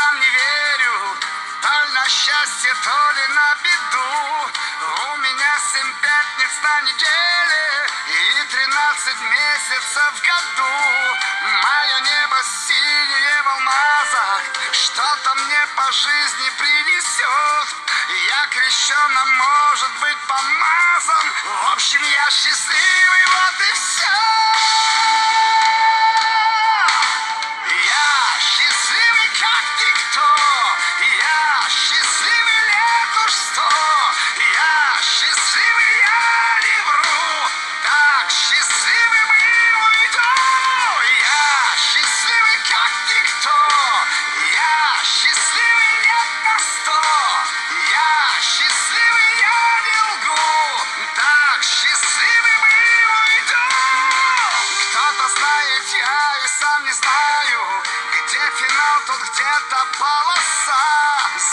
сам не верю, то ли на счастье, то ли на беду. У меня 7 пятниц на неделе и 13 месяцев в году. Мое небо синее в алмазах что-то мне по жизни принесет. Я крещен, а может быть помазан. В общем, я счастливый, вот и все. Я счастливый, как никто. Я счастливый лет уж 100. Я счастливый, я не вру. Так счастливым и уйду. Я счастливый, как никто. Я счастливый лет на 100. Я счастливый, я не лгу. Так счастливым и уйду. Кто-то знает, я и сам не знаю, где финал, тут где-то полоса,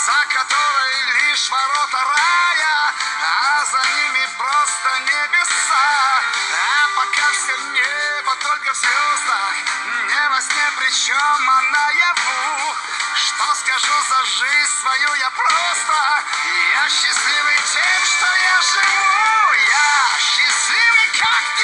за которой лишь ворота рая, а за ними просто небеса. А пока все небо только в звездах, не во сне, причем а наяву. Что скажу за жизнь свою я просто, я счастливый тем, что я живу. Я счастливый, как